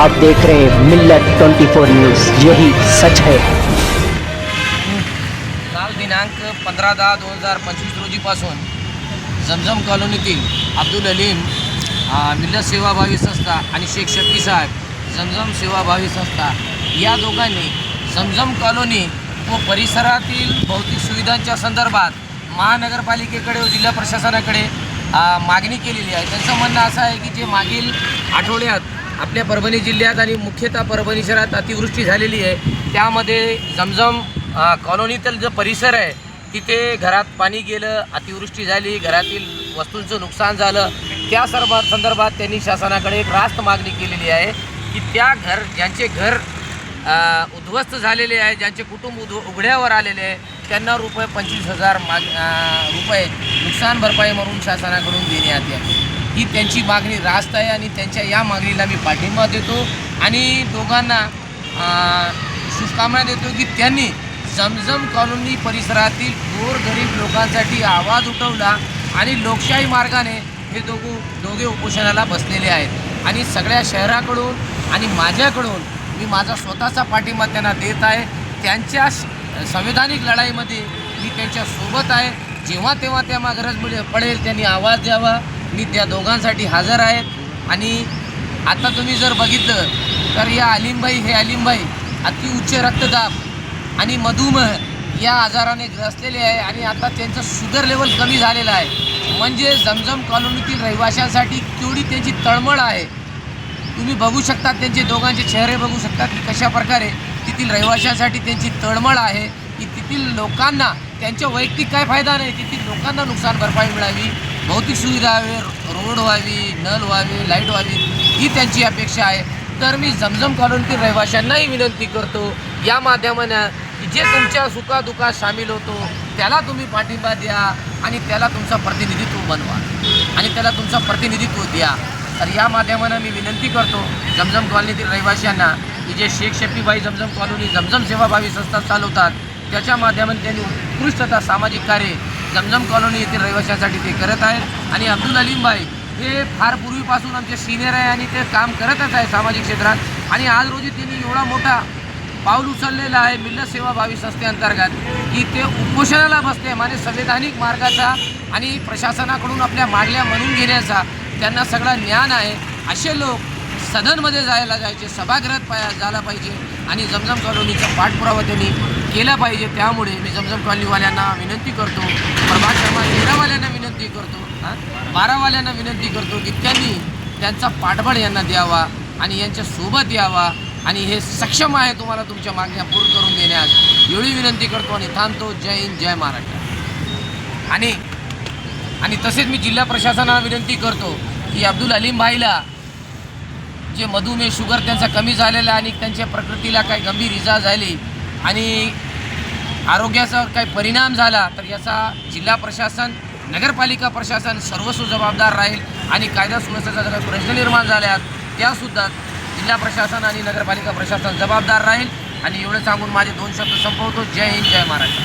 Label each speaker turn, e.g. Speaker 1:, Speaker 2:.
Speaker 1: आप देख रहे हैं मिल्लत 24 न्यूज़, यही सच है।
Speaker 2: काल दिनांक 15/10/2025 रोजीपासून जमजम कॉलनीतील अब्दुल अलीम मिल्लत सेवाभावी संस्था आणि शेख शफी साहेब जमजम सेवाभावी संस्था या दोघांनी जमजम कॉलनी व परिसरातील भौतिक सुविधांच्या संदर्भात महानगरपालिकेकडे व जिल्हा प्रशासनाकडे मागणी केलेली आहे। त्यांचं म्हणणं असं आहे की जे मागील आठवड्यात आपल्या परभणी जिल्ह्यात आणि मुख्यतः परभणी शहरात अतिवृष्टी झालेली आहे, त्यामध्ये जमजम कॉलनीतील जो परिसर आहे तिथे घरात पाणी गेलं, अतिवृष्टी झाली, घरातील वस्तूंचं नुकसान झालं। त्या सर्व संदर्भात त्यांनी शासनाकडे एक रास्त मागणी केलेली आहे की त्या ज्यांचे घर उद्ध्वस्त झालेले आहे, ज्यांचे कुटुंब उघड्यावर आलेले आहे, त्यांना ₹25,000 रुपये नुकसान भरपाई म्हणून शासनाकडून देण्यात यावी, ही त्यांची मागणी रास्त आहे। आणि त्यांच्या या मागणीला मी पाठिंबा देतो आणि दोघांना शुभकामना देतो की त्यांनी जमजम कॉलनी परिसरातील गोरगरीब लोकांसाठी आवाज उठवला आणि लोकशाही मार्गाने हे दोघे उपोषणाला बसलेले आहेत। आणि सगळ्या शहराकडून आणि माझ्याकडून मी माझा स्वतःचा पाठिंबा त्यांना देत आहे। त्यांच्या संविधानिक लढाईमध्ये मी त्यांच्यासोबत आहे। जेव्हा तेव्हा त्यांना गरज पडेल त्यांनी आवाज द्यावा, मी त्या दोघांसाठी हजर आहे। आणि आता तुम्ही जर बघितलं तर या अलीमभाई अति उच्च रक्तदाब आणि मधुमेह या आजाराने ग्रसलेले आहे आणि आता त्यांचं शुगर लेवल कमी झालेलं आहे। म्हणजे जमजम कॉलनीतील रहिवाशांसाठी केवढी त्यांची तळमळ आहे तुम्ही बघू शकता, त्यांचे दोघांचे चेहरे बघू शकता की कशा प्रकारे तेथील रहिवाशांसाठी त्यांची तळमळ आहे की तेथील लोकांना त्यांच्या वैयक्तिक काय फायदा नाही, तेथील लोकांना नुकसान भरपाई मिळावी, भौतिक सुविधा व्हावी, रोड व्हावी, नल व्हावी, लाईट व्हावी, ही त्यांची अपेक्षा आहे। तर मी जमजम कॉलनीतील रहिवाशांनाही विनंती करतो या माध्यमानं की जे तुमच्या सुखादुखात सामील होतो त्याला तुम्ही पाठिंबा द्या आणि त्याला तुमचा प्रतिनिधित्व बनवा आणि त्याला तुमचा प्रतिनिधित्व द्या। तर या माध्यमानं मी विनंती करतो जमजम कॉलनीतील रहिवाशांना की जे शेख शफीभाई जमजम कॉलनी जमजम सेवाभावी संस्था चालवतात त्याच्या माध्यमातून त्यांनी उत्कृष्टता सामाजिक कार्य जमजम कॉलनी येथील रहिवाशांसाठी ते करत आहेत। आणि अब्दुल अलीमभाई हे फार पूर्वीपासून आमचे सिनियर आहे आणि ते काम करतच आहे सामाजिक क्षेत्रात। आणि आज रोजी त्यांनी एवढा मोठा पाऊल उचललेला आहे मिल्लत सेवाभावी संस्थेअंतर्गत की ते उपोषणाला बसते, म्हणजे संवैधानिक मार्गाचा आणि प्रशासनाकडून आपल्या मागण्या म्हणून घेण्याचा त्यांना सगळा ज्ञान आहे। असे लोक सदनमध्ये जायचे, सभागृहात झाला पाहिजे आणि जमजम कॉलनीचा पाठपुरावा त्यांनी केला पाहिजे। त्यामुळे मी जमजम कॉलनीवाल्यांना विनंती करतो, प्रभात क्रमांक 13वाल्यांना विनंती करतो, 12वाल्यांना विनंती करतो की त्यांनी त्यांचा पाठबळ यांना द्यावा आणि यांच्यासोबत यावा आणि हे सक्षम आहे तुम्हाला तुमच्या मागण्या पूर्ण करून देण्यास, एवढी विनंती करतो आणि थांबतो। जय हिंद, जय महाराष्ट्र। आणि तसेच मी जिल्हा प्रशासनाला विनंती करतो की अब्दुल अलीमभाईला जे मधुमेह शुगर त्यांचा कमी झालेला आणि त्यांच्या प्रकृतीला काही गंभीर इजा झाली आणि आरोग्याचा काही परिणाम झाला तर याचा जिल्हा प्रशासन, नगरपालिका प्रशासन सर्वस्व जबाबदार राहील आणि कायदा सुव्यवस्थेचा जर काही प्रश्न निर्माण झाल्यास त्यासुद्धा जिल्हा प्रशासन आणि नगरपालिका प्रशासन जबाबदार राहील। आणि एवढं सांगून माझे 2 शब्द संपवतो। जय हिंद, जय महाराष्ट्र।